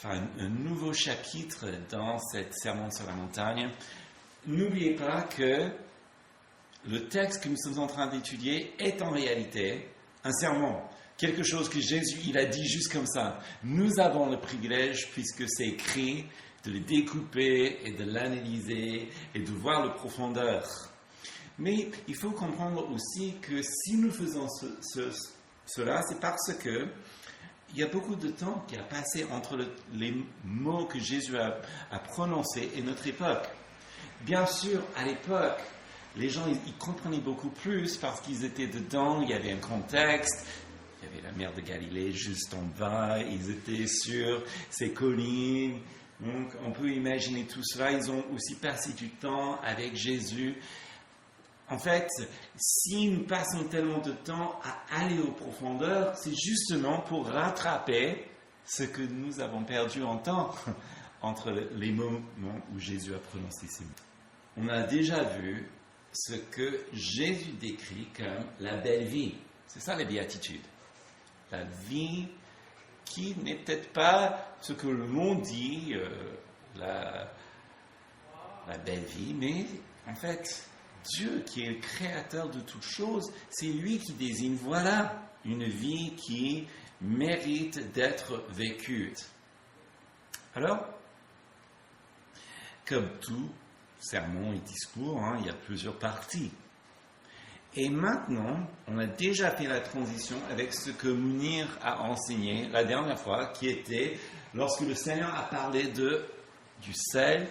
un nouveau chapitre dans cette sermon sur la montagne. N'oubliez pas que le texte que nous sommes en train d'étudier est en réalité un sermon. Quelque chose que Jésus, il a dit juste comme ça. Nous avons le privilège, puisque c'est écrit, de le découper et de l'analyser et de voir le profondeur. Mais il faut comprendre aussi que si nous faisons cela, c'est parce que il y a beaucoup de temps qui a passé entre les mots que Jésus a prononcés et notre époque. Bien sûr, à l'époque, les gens ils comprenaient beaucoup plus parce qu'ils étaient dedans, il y avait un contexte, il y avait la mer de Galilée juste en bas, ils étaient sur ces collines, donc on peut imaginer tout cela. Ils ont aussi passé du temps avec Jésus. En fait, si nous passons tellement de temps à aller aux profondeurs, c'est justement pour rattraper ce que nous avons perdu en temps entre les moments où Jésus a prononcé ces mots. On a déjà vu ce que Jésus décrit comme la belle vie. C'est ça les béatitudes. La vie qui n'est peut-être pas ce que le monde dit, la belle vie, mais en fait, Dieu, qui est le créateur de toutes choses, c'est lui qui désigne, voilà, une vie qui mérite d'être vécue. Alors, comme tout sermon et discours, il y a plusieurs parties. Et maintenant, on a déjà fait la transition avec ce que Mounir a enseigné la dernière fois, qui était lorsque le Seigneur a parlé du sel.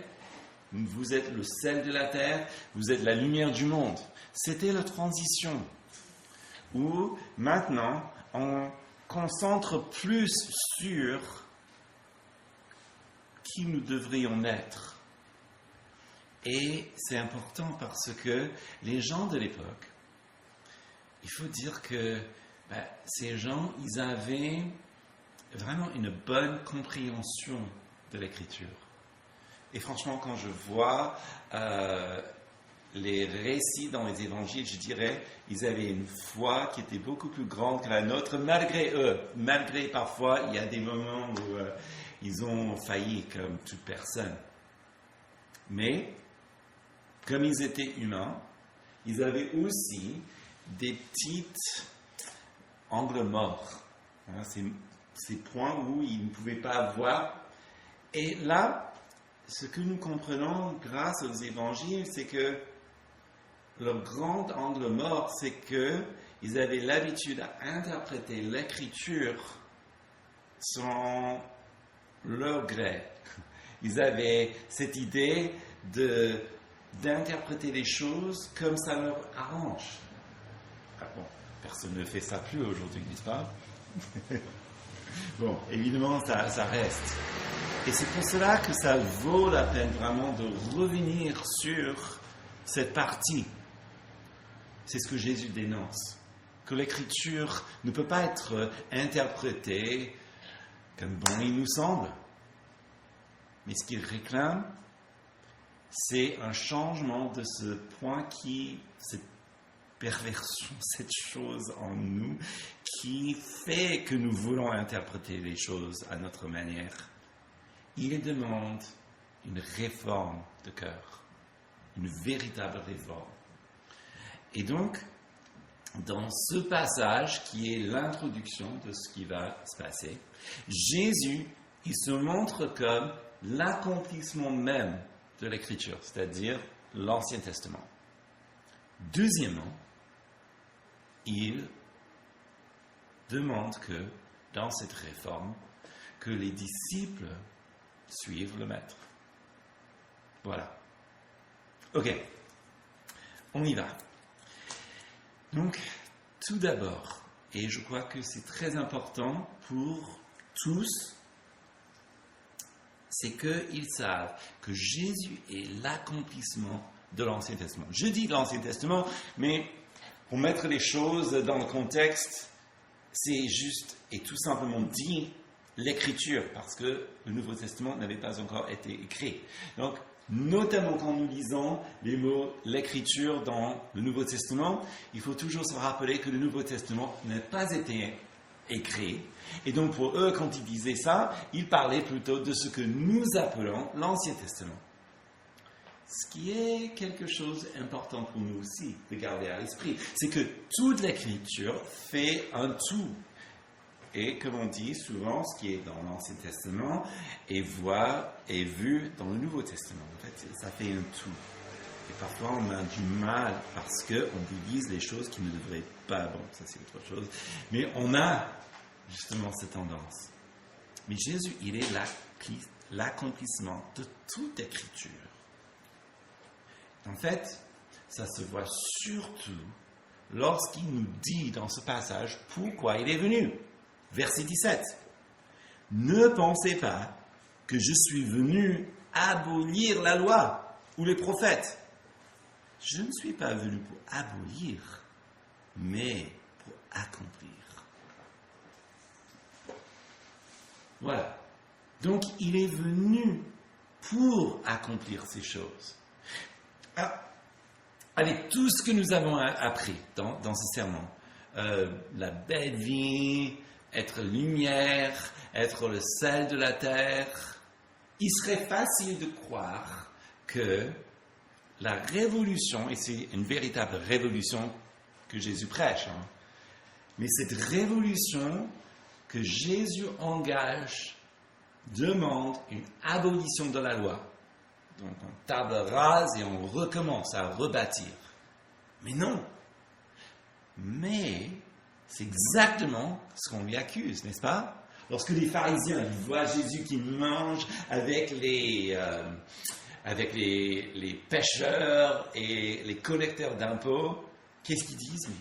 Vous êtes le sel de la terre, vous êtes la lumière du monde. C'était la transition où maintenant on concentre plus sur qui nous devrions être. Et c'est important parce que les gens de l'époque, il faut dire que ces gens, ils avaient vraiment une bonne compréhension de l'Écriture. Et franchement, quand je vois les récits dans les évangiles, je dirais, ils avaient une foi qui était beaucoup plus grande que la nôtre, malgré eux. Malgré parfois, il y a des moments où ils ont failli comme toute personne. Mais, comme ils étaient humains, ils avaient aussi des petits angles morts. Ces points où ils ne pouvaient pas voir. Et là, ce que nous comprenons grâce aux évangiles, c'est que leur grand angle mort, c'est qu'ils avaient l'habitude à interpréter l'écriture selon leur gré. Ils avaient cette idée d'interpréter les choses comme ça leur arrange. Bon, personne ne fait ça plus aujourd'hui, n'est-ce pas? Bon, évidemment, ça reste. Et c'est pour cela que ça vaut la peine vraiment de revenir sur cette partie. C'est ce que Jésus dénonce. Que l'Écriture ne peut pas être interprétée comme bon il nous semble. Mais ce qu'il réclame, c'est un changement de ce point cette perversion, cette chose en nous qui fait que nous voulons interpréter les choses à notre manière. Il demande une réforme de cœur, une véritable réforme. Et donc, dans ce passage qui est l'introduction de ce qui va se passer, Jésus, il se montre comme l'accomplissement même de l'Écriture, c'est-à-dire l'Ancien Testament. Deuxièmement, il demande que, dans cette réforme, que les disciples suivre le maître. Voilà. Ok. On y va. Donc, tout d'abord, et je crois que c'est très important pour tous, c'est qu'ils savent que Jésus est l'accomplissement de l'Ancien Testament. Je dis l'Ancien Testament, mais pour mettre les choses dans le contexte, c'est juste et tout simplement dit l'Écriture, parce que le Nouveau Testament n'avait pas encore été écrit. Donc, notamment quand nous lisons les mots « l'Écriture » dans le Nouveau Testament, il faut toujours se rappeler que le Nouveau Testament n'a pas été écrit. Et donc pour eux, quand ils disaient ça, ils parlaient plutôt de ce que nous appelons l'Ancien Testament. Ce qui est quelque chose d'important pour nous aussi de garder à l'esprit, c'est que toute l'Écriture fait un tout. Et comme on dit souvent, ce qui est dans l'Ancien Testament est vu dans le Nouveau Testament. En fait, ça fait un tout. Et parfois, on a du mal parce qu'on divise les choses qui ne devraient pas. Bon, ça c'est autre chose. Mais on a justement cette tendance. Mais Jésus, il est l'accomplissement de toute Écriture. En fait, ça se voit surtout lorsqu'il nous dit dans ce passage pourquoi il est venu. Verset 17. Ne pensez pas que je suis venu abolir la loi ou les prophètes. Je ne suis pas venu pour abolir, mais pour accomplir. Voilà. Donc, il est venu pour accomplir ces choses. Avec tout ce que nous avons appris dans ce sermon, la belle vie, être lumière, être le sel de la terre, il serait facile de croire que la révolution, et c'est une véritable révolution que Jésus prêche, mais cette révolution que Jésus engage demande une abolition de la loi. Donc on table rase et on recommence à rebâtir. Mais non. Mais c'est exactement ce qu'on lui accuse, n'est-ce pas? Lorsque les pharisiens voient Jésus qui mange avec les pêcheurs et les collecteurs d'impôts, qu'est-ce qu'ils disent?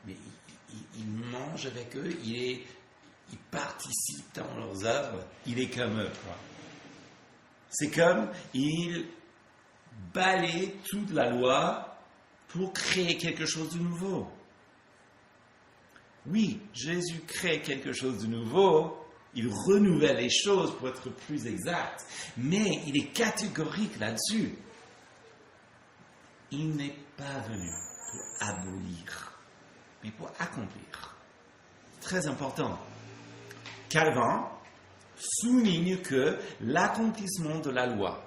Mais il mange avec eux, il participe dans leurs œuvres, il est comme eux, quoi. C'est comme il balaye toute la loi pour créer quelque chose de nouveau. Oui, Jésus crée quelque chose de nouveau, il renouvelle les choses pour être plus exact, mais il est catégorique là-dessus. Il n'est pas venu pour abolir, mais pour accomplir. Très important. Calvin souligne que l'accomplissement de la loi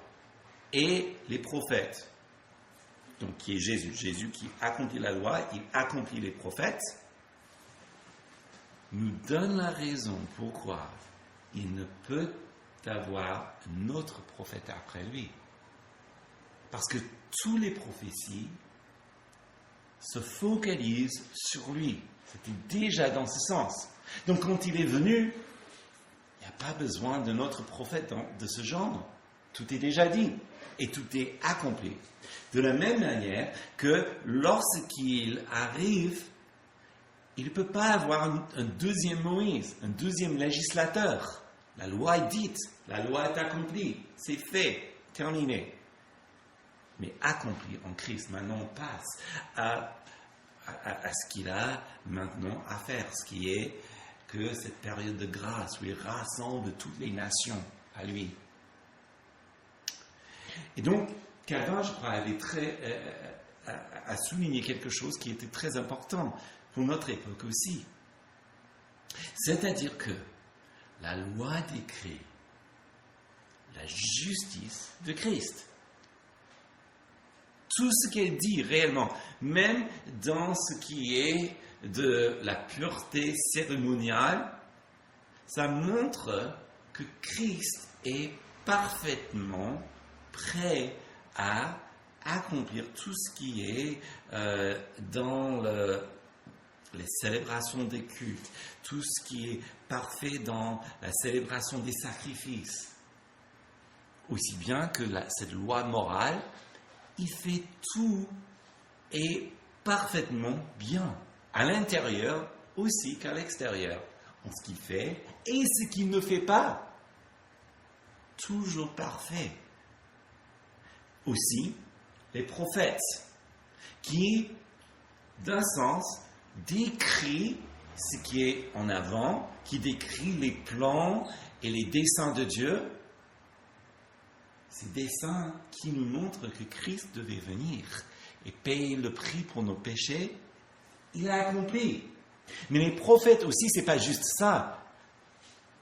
et les prophètes, donc qui est Jésus qui accomplit la loi, il accomplit les prophètes, nous donne la raison pourquoi il ne peut avoir un autre prophète après lui. Parce que toutes les prophéties se focalisent sur lui. C'était déjà dans ce sens. Donc quand il est venu, il n'y a pas besoin d'un autre prophète de ce genre. Tout est déjà dit et tout est accompli. De la même manière que lorsqu'il arrive, il ne peut pas avoir un deuxième Moïse, un deuxième législateur. La loi est dite, la loi est accomplie, c'est fait, terminé. Mais accompli en Christ, maintenant on passe à ce qu'il a maintenant à faire, ce qui est que cette période de grâce où il rassemble toutes les nations à lui. Et donc, Calvin, je crois, avait à souligner quelque chose qui était très important pour notre époque aussi. C'est-à-dire que la loi décrit la justice de Christ. Tout ce qu'elle dit réellement, même dans ce qui est de la pureté cérémoniale, ça montre que Christ est parfaitement prêt à accomplir tout ce qui est dans les célébrations des cultes, tout ce qui est parfait dans la célébration des sacrifices. Aussi bien que cette loi morale, il fait tout et parfaitement bien, à l'intérieur aussi qu'à l'extérieur, en ce qu'il fait et ce qu'il ne fait pas. Toujours parfait. Aussi, les prophètes, qui, d'un sens, décrit ce qui est en avant, qui décrit les plans et les desseins de Dieu, ces desseins qui nous montrent que Christ devait venir et payer le prix pour nos péchés, il a accompli. Mais les prophètes aussi, c'est pas juste ça.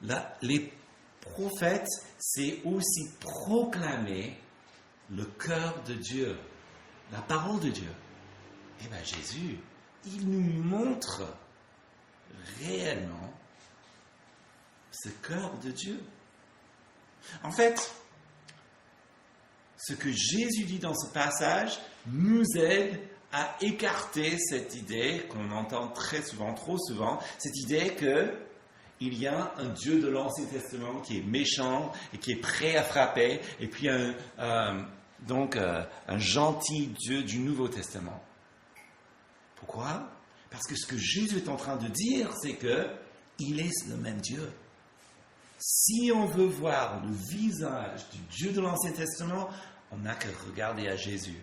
Là, les prophètes, c'est aussi proclamer le cœur de Dieu, la parole de Dieu. Eh bien, Jésus, il nous montre réellement ce cœur de Dieu. En fait, ce que Jésus dit dans ce passage nous aide à écarter cette idée qu'on entend très souvent, trop souvent, cette idée qu'il y a un Dieu de l'Ancien Testament qui est méchant et qui est prêt à frapper, et puis un gentil Dieu du Nouveau Testament. Pourquoi ? Parce que ce que Jésus est en train de dire, c'est qu'il est le même Dieu. Si on veut voir le visage du Dieu de l'Ancien Testament, on n'a qu'à regarder à Jésus.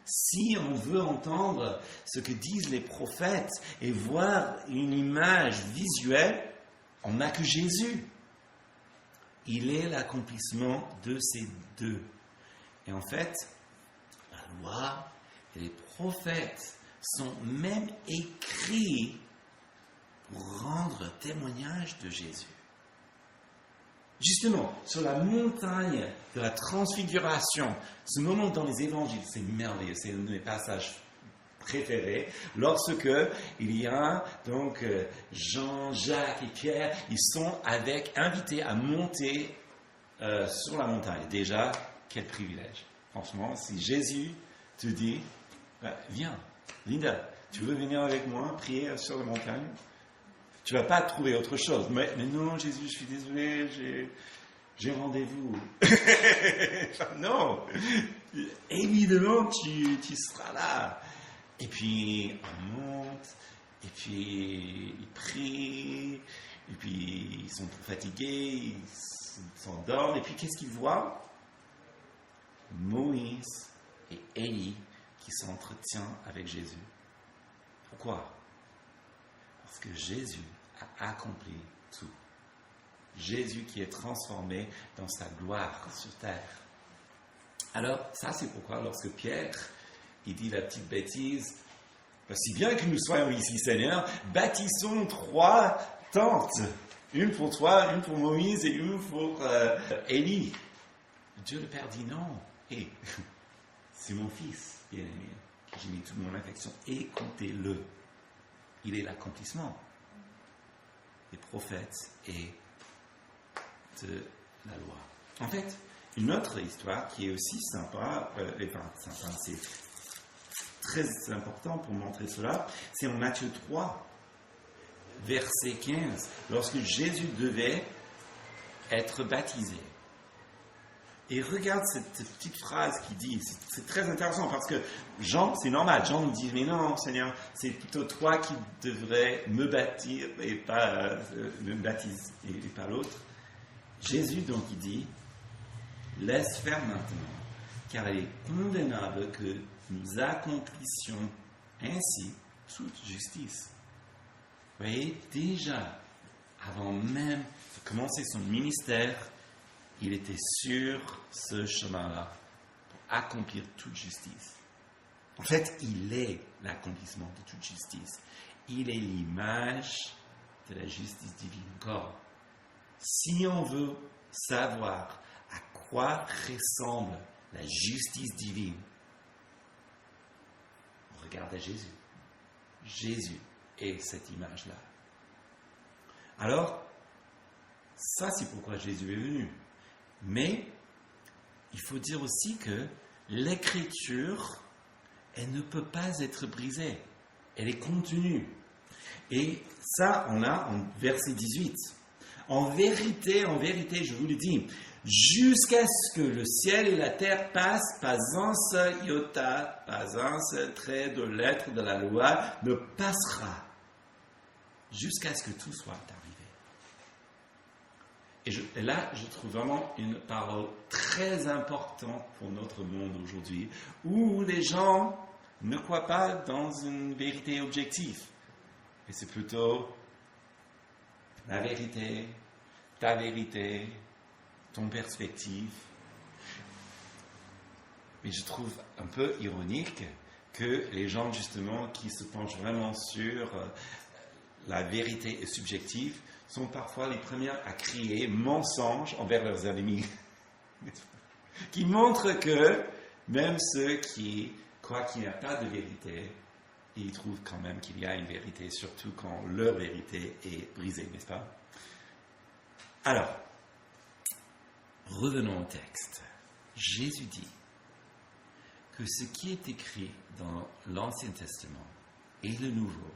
Si on veut entendre ce que disent les prophètes et voir une image visuelle, on n'a que Jésus. Il est l'accomplissement de ces deux. Et en fait, la loi et les prophètes sont même écrits pour rendre témoignage de Jésus. Justement, sur la montagne de la transfiguration, ce moment dans les évangiles, c'est merveilleux, c'est un de mes passages préférés, lorsque il y a donc Jean, Jacques et Pierre, ils sont invités à monter sur la montagne. Déjà, quel privilège. Franchement, si Jésus te dit, viens, Linda, tu veux venir avec moi prier sur la montagne ? Tu ne vas pas trouver autre chose. Mais non, Jésus, je suis désolé, j'ai rendez-vous. Non, évidemment, tu seras là. Et puis, on monte, et puis, ils prient, et puis, ils sont trop fatigués, ils s'endorment, et puis, qu'est-ce qu'ils voient ? Moïse et Élie qui s'entretiennent avec Jésus. Pourquoi ? Parce que Jésus a accompli tout. Jésus qui est transformé dans sa gloire sur terre. Alors, ça c'est pourquoi lorsque Pierre, il dit la petite bêtise, si bien que nous soyons ici, Seigneur, bâtissons 3 tentes. Une pour toi, une pour Moïse et une pour Élie. Dieu le Père dit non. Et c'est mon fils, bien-aimé. J'ai mis toute mon affection et comptez-le. Il est l'accomplissement des prophètes et de la loi. En fait, une autre histoire qui est aussi sympa, c'est très important pour montrer cela, c'est en Matthieu 3, verset 15, lorsque Jésus devait être baptisé. Et regarde cette petite phrase qu'il dit, c'est très intéressant parce que Jean, c'est normal, Jean nous dit, mais non Seigneur, c'est plutôt toi qui devrais me baptiser et pas me baptiser et pas l'autre. Jésus donc il dit, laisse faire maintenant, car il est convenable que nous accomplissions ainsi toute justice. Vous voyez, déjà, avant même de commencer son ministère, il était sur ce chemin-là pour accomplir toute justice. En fait, il est l'accomplissement de toute justice. Il est l'image de la justice divine. Encore, si on veut savoir à quoi ressemble la justice divine, on regarde à Jésus. Jésus est cette image-là. Alors, ça c'est pourquoi Jésus est venu. Mais il faut dire aussi que l'écriture, elle ne peut pas être brisée. Elle est contenue. Et ça, on a en verset 18. En vérité, je vous le dis, jusqu'à ce que le ciel et la terre passent, pas un seul iota, pas un seul trait de lettre de la loi ne passera. Jusqu'à ce que tout soit arrivé. Et là, je trouve vraiment une parole très importante pour notre monde aujourd'hui, où les gens ne croient pas dans une vérité objective. Et c'est plutôt la vérité, ta vérité, ton perspective. Mais je trouve un peu ironique que les gens, justement, qui se penchent vraiment sur la vérité est subjective, sont parfois les premières à crier mensonge envers leurs ennemis. Qui montre que même ceux qui croient qu'il n'y a pas de vérité, ils trouvent quand même qu'il y a une vérité, surtout quand leur vérité est brisée, n'est-ce pas? Alors, revenons au texte. Jésus dit que ce qui est écrit dans l'Ancien Testament et le Nouveau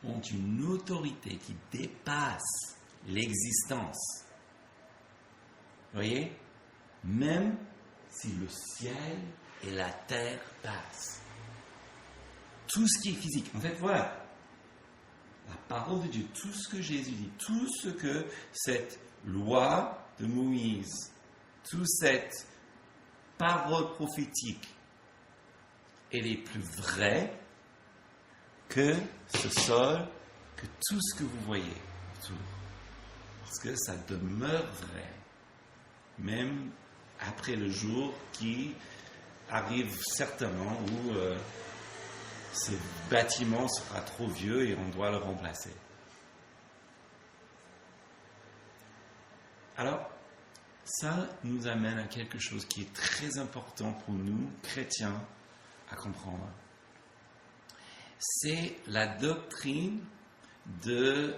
ont une autorité qui dépasse l'existence. Vous voyez? Même si le ciel et la terre passent. Tout ce qui est physique. En fait, voilà. La parole de Dieu, tout ce que Jésus dit, tout ce que cette loi de Moïse, toute cette parole prophétique, elle est plus vraie que ce sol, que tout ce que vous voyez autour. Parce que ça demeure vrai. Même après le jour qui arrive certainement où ce bâtiment sera trop vieux et on doit le remplacer. Alors, ça nous amène à quelque chose qui est très important pour nous, chrétiens, à comprendre. C'est la doctrine de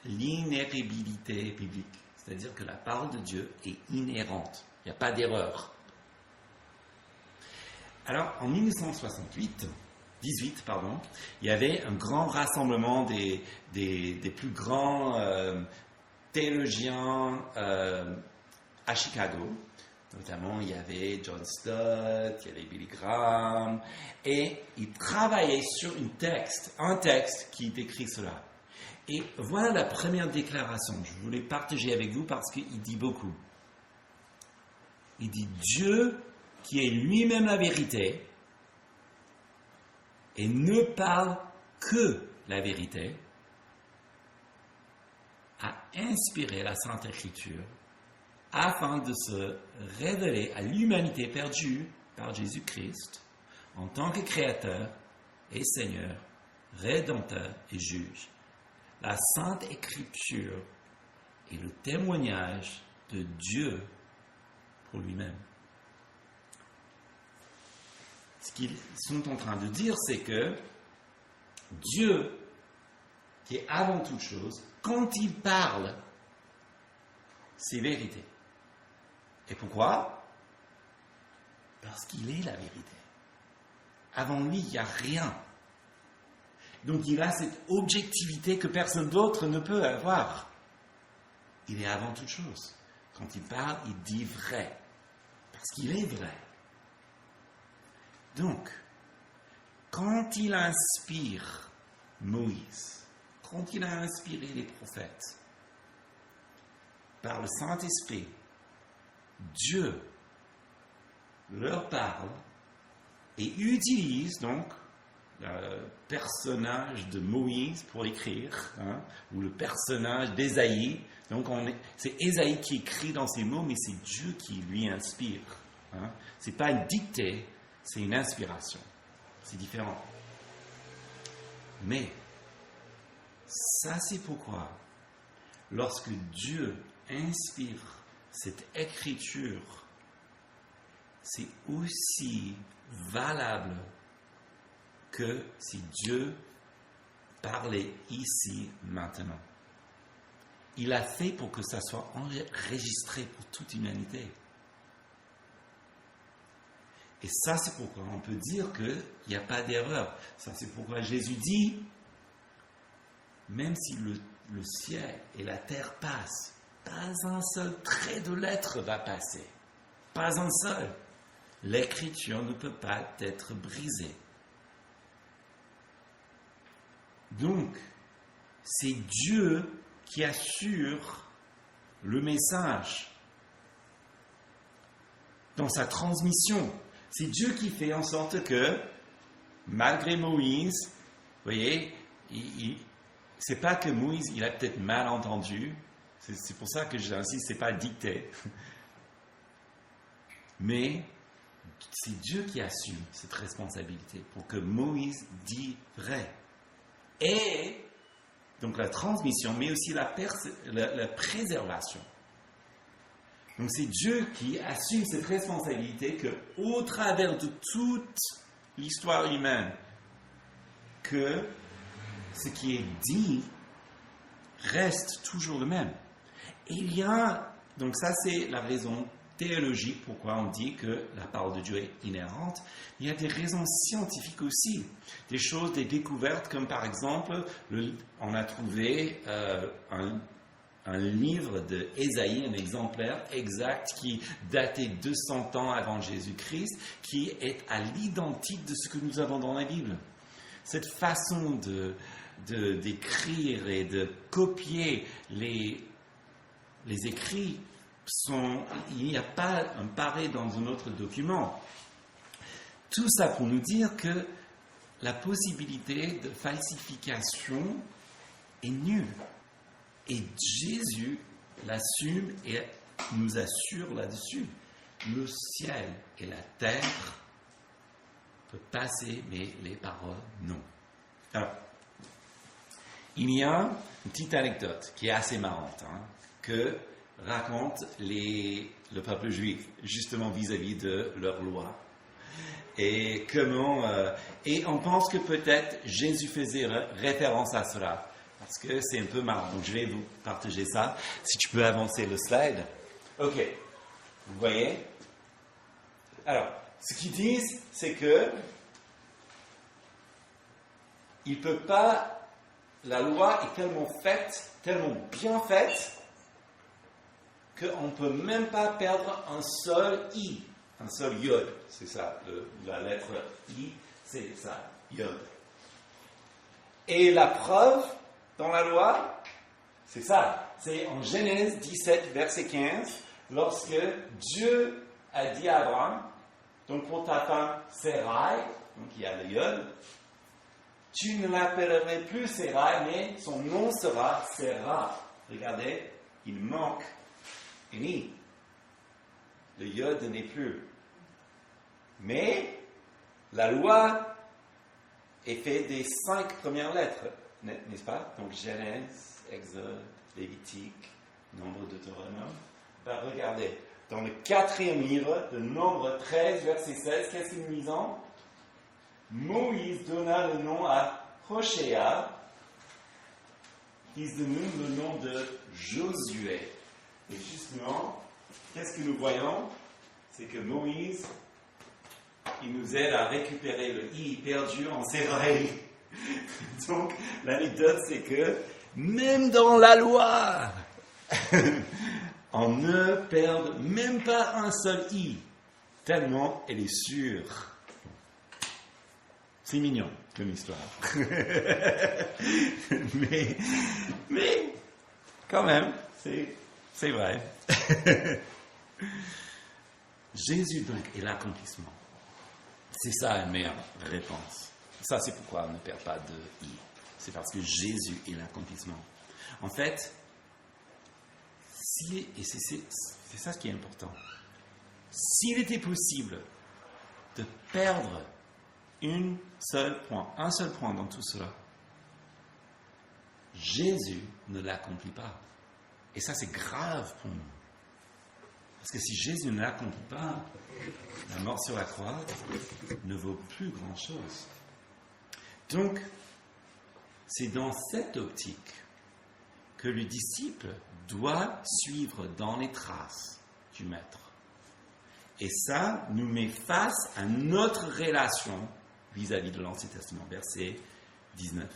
l'inérabilité biblique. C'est-à-dire que la parole de Dieu est inhérente. Il n'y a pas d'erreur. Alors, en 18 il y avait un grand rassemblement des plus grands théologiens à Chicago. Notamment, il y avait John Stott, il y avait Billy Graham, et ils travaillaient sur un texte qui décrit cela. Et voilà la première déclaration. Je voulais partager avec vous parce qu'il dit beaucoup. Il dit Dieu, qui est lui-même la vérité, et ne parle que la vérité, a inspiré la Sainte Écriture afin de se révéler à l'humanité perdue par Jésus-Christ en tant que Créateur et Seigneur, Rédempteur et Juge. La Sainte Écriture est le témoignage de Dieu pour lui-même. Ce qu'ils sont en train de dire, c'est que Dieu, qui est avant toute chose, quand il parle, c'est vérité. Et pourquoi? Parce qu'il est la vérité. Avant lui, il n'y a rien. Donc il a cette objectivité que personne d'autre ne peut avoir. Il est avant toute chose. Quand il parle, il dit vrai. Parce qu'il est vrai. Donc, quand il inspire Moïse, quand il a inspiré les prophètes, par le Saint-Esprit, Dieu leur parle et utilise donc le personnage de Moïse pour écrire, ou le personnage d'Ésaïe. Donc c'est Ésaïe qui écrit dans ces mots, mais c'est Dieu qui lui inspire. Ce n'est pas une dictée, c'est une inspiration. C'est différent. Mais ça, c'est pourquoi, lorsque Dieu inspire cette écriture, c'est aussi valable que si Dieu parlait ici, maintenant. Il a fait pour que ça soit enregistré pour toute l'humanité. Et ça, c'est pourquoi on peut dire qu'il n'y a pas d'erreur. Ça, c'est pourquoi Jésus dit, même si le ciel et la terre passent, pas un seul trait de lettre va passer. Pas un seul. L'écriture ne peut pas être brisée. Donc, c'est Dieu qui assure le message dans sa transmission. C'est Dieu qui fait en sorte que, malgré Moïse, vous voyez, c'est pas que Moïse, il a peut-être mal entendu, c'est pour ça que j'insiste, c'est pas dicté, mais c'est Dieu qui assume cette responsabilité pour que Moïse dise vrai. et donc la transmission, mais aussi la préservation. Donc c'est Dieu qui assume cette responsabilité que, au travers de toute l'histoire humaine, que ce qui est dit reste toujours le même. Et il y a, donc ça c'est la raison théologique pourquoi on dit que la parole de Dieu est inhérente. Il y a des raisons scientifiques aussi, des choses, des découvertes, comme par exemple, on a trouvé un livre d'Ésaïe, un exemplaire exact qui datait 200 ans avant Jésus-Christ, qui est à l'identique de ce que nous avons dans la Bible. Cette façon d'écrire et de copier les écrits, il n'y a pas un pareil dans un autre document. Tout ça pour nous dire que la possibilité de falsification est nulle. Et Jésus l'assume et nous assure là-dessus. Le ciel et la terre peuvent passer, mais les paroles, non. Alors, il y a une petite anecdote qui est assez marrante, que raconte le peuple juif, justement vis-à-vis de leur loi. Et et on pense que peut-être Jésus faisait référence à cela. Parce que c'est un peu marrant. Donc je vais vous partager ça. Si tu peux avancer le slide. Ok. Vous voyez? Alors, ce qu'ils disent, c'est que il peut pas. La loi est tellement faite, tellement bien faite, qu'on ne peut même pas perdre un seul i, un seul yod. C'est ça, la lettre i, c'est ça, yod. Et la preuve dans la loi, c'est ça. C'est en Genèse 17, verset 15, lorsque Dieu a dit à Abraham, donc pour ta femme Sarai, donc il y a le yod, tu ne l'appellerais plus Sarai, mais son nom sera Sarah. Regardez, il manque un i. Le yod n'est plus. Mais la loi est faite des 5 premières lettres. N'est-ce pas? Donc Genèse, Exode, Lévitique, Nombre, Deutéronome. Ben, regardez, dans le 4e livre de Nombre 13, verset 16, qu'est-ce que nous lisons? Moïse donna le nom à Hoshéa, qui se nomme le nom de Josué. Et justement, qu'est-ce que nous voyons? C'est que Moïse, il nous aide à récupérer le i perdu en Séraï. Donc, l'anecdote, c'est que même dans la loi, on ne perd même pas un seul i, tellement elle est sûre. C'est mignon comme histoire. mais, quand même, c'est vrai. Jésus, donc, est l'accomplissement. C'est ça la meilleure réponse. Ça, c'est pourquoi on ne perd pas de i. C'est parce que Jésus est l'accomplissement. En fait, et c'est ça ce qui est important. S'il était possible de perdre un seul point dans tout cela, Jésus ne l'accomplit pas. Et ça, c'est grave pour nous. Parce que si Jésus ne l'accomplit pas, la mort sur la croix ne vaut plus grand-chose. Donc, c'est dans cette optique que le disciple doit suivre dans les traces du Maître. Et ça nous met face à notre relation vis-à-vis de l'Ancien Testament, verset 19.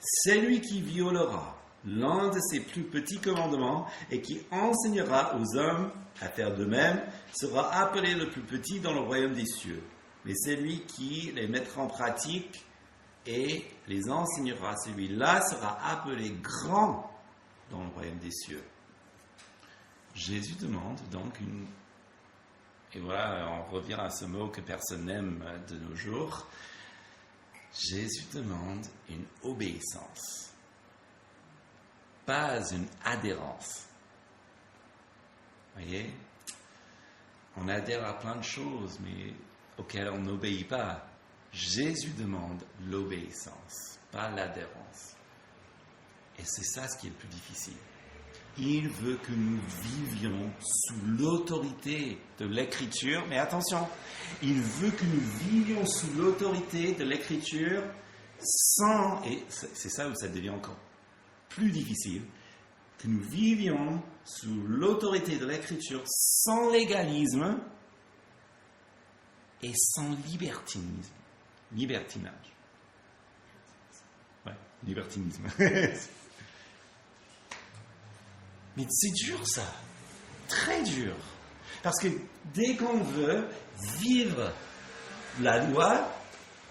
Celui qui violera l'un de ses plus petits commandements et qui enseignera aux hommes à faire de même sera appelé le plus petit dans le royaume des cieux. Mais celui qui les mettra en pratique et les enseignera, celui-là sera appelé grand dans le royaume des cieux. Jésus demande donc et voilà, on revient à ce mot que personne n'aime de nos jours. Jésus demande une obéissance, pas une adhérence. Vous voyez, on adhère à plein de choses, mais auxquelles on n'obéit pas. Jésus demande l'obéissance, pas l'adhérence. Et c'est ça ce qui est le plus difficile. Il veut que nous vivions sous l'autorité de l'Écriture, mais attention, il veut que nous vivions sous l'autorité de l'Écriture sans, et c'est ça où ça devient encore plus difficile, que nous vivions sous l'autorité de l'Écriture sans légalisme et sans libertinage. Ouais, libertinisme. Mais c'est dur ça, très dur. Parce que dès qu'on veut vivre la loi,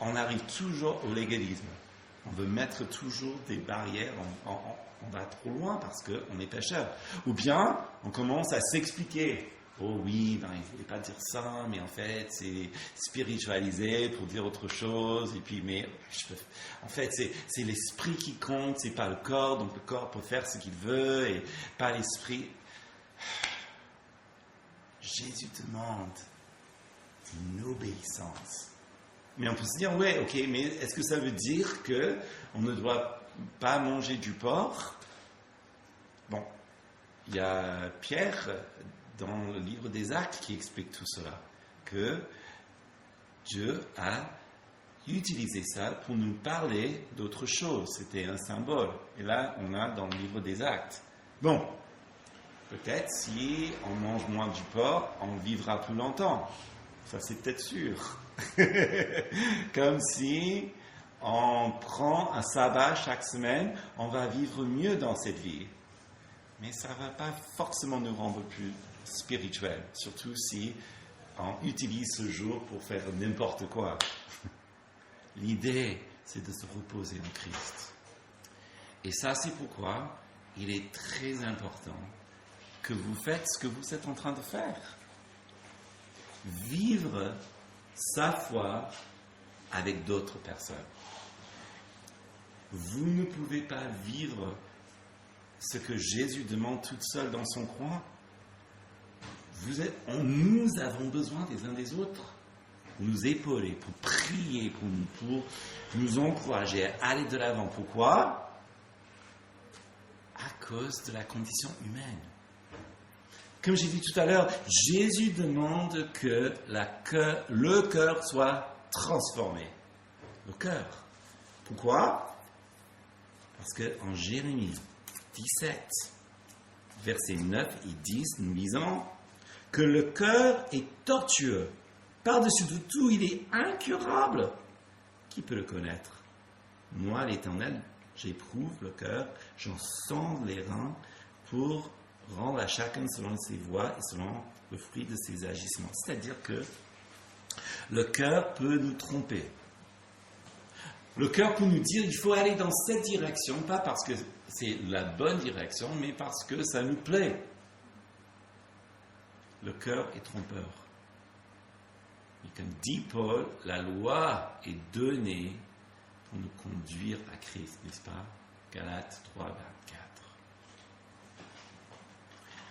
on arrive toujours au légalisme. On veut mettre toujours des barrières, on va trop loin parce qu'on est pécheur. Ou bien, on commence à s'expliquer. Oh oui, ben, il ne voulait pas dire ça, mais en fait, c'est spiritualisé pour dire autre chose. Et puis, mais en fait, c'est l'esprit qui compte, c'est pas le corps. Donc le corps peut faire ce qu'il veut et pas l'esprit. Jésus demande une obéissance. Mais on peut se dire, ouais, ok, mais est-ce que ça veut dire que on ne doit pas manger du porc? Bon, il y a Pierre dans le livre des Actes qui explique tout cela, que Dieu a utilisé ça pour nous parler d'autre chose. C'était un symbole. Et là, on a dans le livre des Actes. Bon, peut-être si on mange moins du porc, on vivra plus longtemps. Ça, c'est peut-être sûr. Comme si on prend un sabbat chaque semaine, on va vivre mieux dans cette vie. Mais ça ne va pas forcément nous rendre plus spirituels, surtout si on utilise ce jour pour faire n'importe quoi. L'idée, c'est de se reposer en Christ. Et ça, c'est pourquoi il est très important que vous faites ce que vous êtes en train de faire. Vivre sa foi avec d'autres personnes. Vous ne pouvez pas vivre ce que Jésus demande toute seule dans son coin. Nous avons besoin des uns des autres pour nous épauler, pour prier, pour nous encourager à aller de l'avant. Pourquoi? À cause de la condition humaine. Comme j'ai dit tout à l'heure, Jésus demande que le cœur soit transformé. Le cœur. Pourquoi? Parce qu'en Jérémie 17, versets 9 et 10, nous lisons que le cœur est tortueux. Par-dessus de tout, il est incurable. Qui peut le connaître? Moi, l'Éternel, j'éprouve le cœur, j'en sonde les reins pour rendre à chacun selon ses voies et selon le fruit de ses agissements. C'est-à-dire que le cœur peut nous tromper. Le cœur peut nous dire il faut aller dans cette direction, pas parce que c'est la bonne direction, mais parce que ça nous plaît. Le cœur est trompeur. Et comme dit Paul, la loi est donnée pour nous conduire à Christ, n'est-ce pas? Galates 3, 24.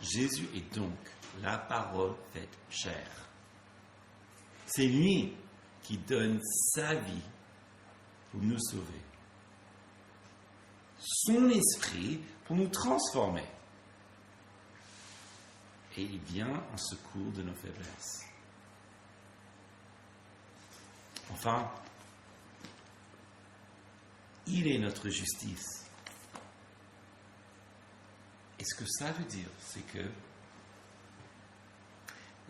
Jésus est donc la parole faite chair. C'est lui qui donne sa vie pour nous sauver. Son esprit pour nous transformer. Et il vient en secours de nos faiblesses. Enfin, il est notre justice. Et ce que ça veut dire, c'est que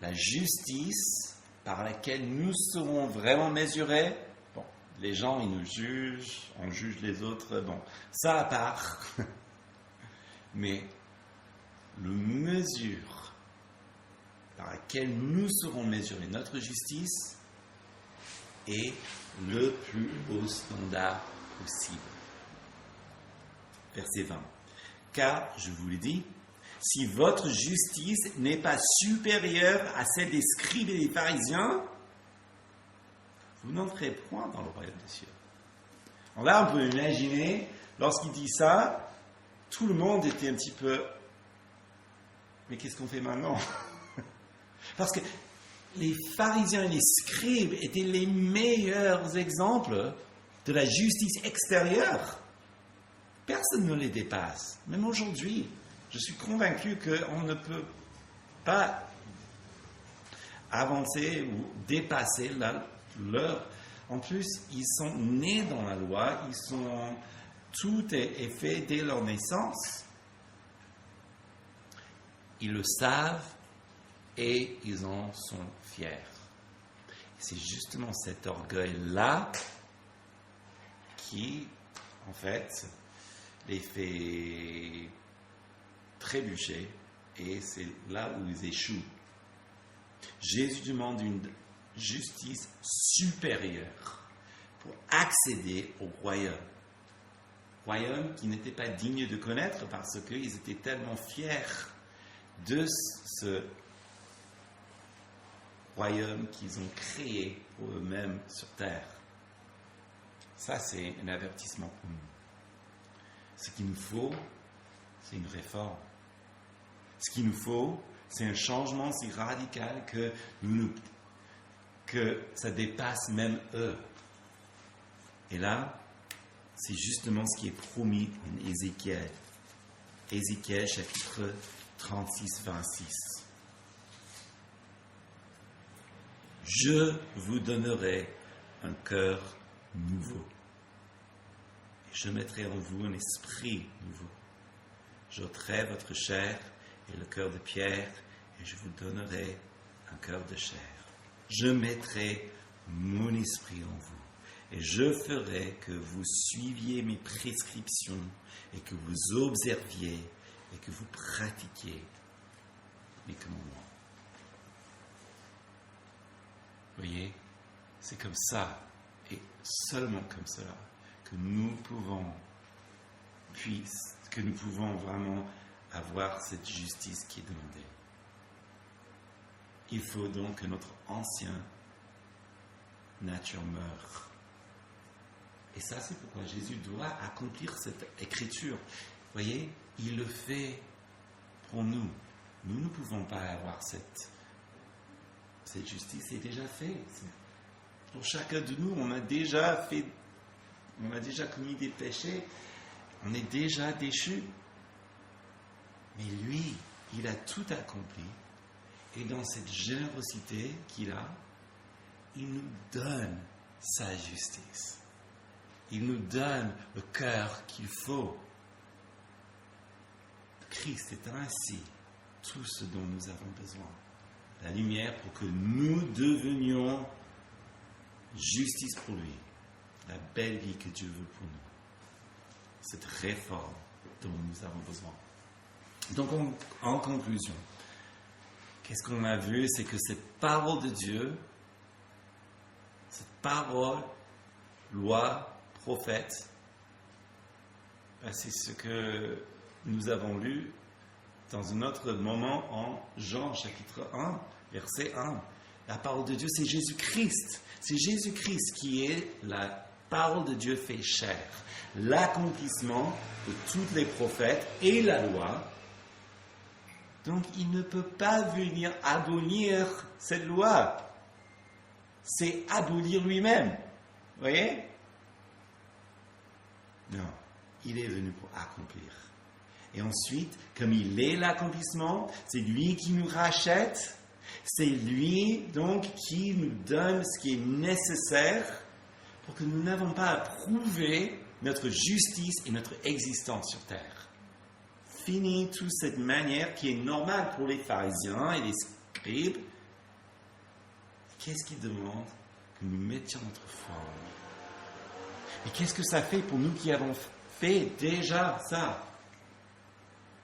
la justice par laquelle nous serons vraiment mesurés, bon, les gens, ils nous jugent, on juge les autres, bon, ça à part. Mais la mesure par laquelle nous serons mesurés, notre justice, est le plus haut standard possible. Verset 20. Car, je vous le dis, si votre justice n'est pas supérieure à celle des scribes et des pharisiens, vous n'entrez point dans le royaume des cieux. Alors là, on peut imaginer, lorsqu'il dit ça, tout le monde était un petit peu... Mais qu'est-ce qu'on fait maintenant? Parce que les pharisiens et les scribes étaient les meilleurs exemples de la justice extérieure. Personne ne les dépasse. Même aujourd'hui, je suis convaincu qu'on ne peut pas avancer ou dépasser leur. En plus, ils sont nés dans la loi, tout est fait dès leur naissance. Ils le savent et ils en sont fiers. C'est justement cet orgueil-là qui, en fait, les fait trébucher et c'est là où ils échouent. Jésus demande une justice supérieure pour accéder au royaume. Royaume qui n'était pas digne de connaître parce qu'ils étaient tellement fiers de ce royaume qu'ils ont créé pour eux-mêmes sur terre. Ça, c'est un avertissement pour nous. Ce qu'il nous faut, c'est une réforme. Ce qu'il nous faut, c'est un changement si radical que ça dépasse même eux. Et là, c'est justement ce qui est promis en Ézéchiel. Ézéchiel chapitre 36, 26. Je vous donnerai un cœur nouveau. Et je mettrai en vous un esprit nouveau. J'ôterai votre chair et le cœur de pierre, et je vous donnerai un cœur de chair. Je mettrai mon esprit en vous, et je ferai que vous suiviez mes prescriptions, et que vous observiez, et que vous pratiquiez mes commandements. Vous voyez, c'est comme ça, et seulement comme cela, que nous pouvons vraiment avoir cette justice qui est demandée. Il faut donc que notre ancienne nature meure. Et ça, c'est pourquoi Jésus doit accomplir cette écriture. Vous voyez, il le fait pour nous. Nous ne pouvons pas avoir cette justice, c'est déjà fait. Pour chacun de nous, on a déjà commis des péchés, on est déjà déchus. Mais lui, il a tout accompli. Et dans cette générosité qu'il a, il nous donne sa justice. Il nous donne le cœur qu'il faut. Christ est ainsi tout ce dont nous avons besoin. La lumière pour que nous devenions justice pour lui. La belle vie que Dieu veut pour nous. Cette réforme dont nous avons besoin. Donc, en conclusion, qu'est-ce qu'on a vu? C'est que cette parole de Dieu, cette parole, loi, prophète, c'est ce que nous avons lu dans un autre moment en Jean chapitre 1, verset 1. La parole de Dieu, c'est Jésus-Christ. C'est Jésus-Christ qui est la parole de Dieu fait chair. L'accomplissement de tous les prophètes et la loi. Donc, il ne peut pas venir abolir cette loi. C'est abolir lui-même. Vous voyez? Non, il est venu pour accomplir. Et ensuite, comme il est l'accomplissement, c'est lui qui nous rachète. C'est lui, donc, qui nous donne ce qui est nécessaire pour que nous n'avons pas à prouver notre justice et notre existence sur terre. Fini toute cette manière qui est normale pour les pharisiens et les scribes. Qu'est-ce qu'ils demandent? Que nous mettions notre foi en lui. Et qu'est-ce que ça fait pour nous qui avons fait déjà ça?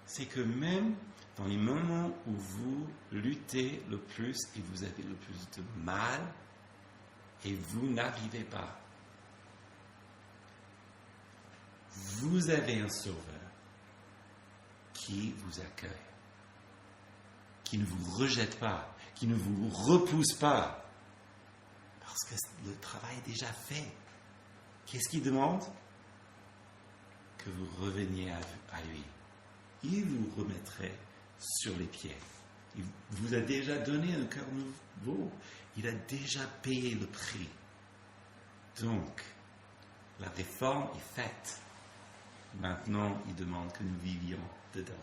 C'est que même dans les moments où vous luttez le plus et vous avez le plus de mal et vous n'arrivez pas, vous avez un sauveur qui vous accueille, qui ne vous rejette pas, qui ne vous repousse pas, parce que le travail est déjà fait. Qu'est-ce qu'il demande? Que vous reveniez à lui. Il vous remettrait sur les pieds. Il vous a déjà donné un cœur nouveau. Il a déjà payé le prix. Donc, la réforme est faite. Maintenant, il demande que nous vivions dedans.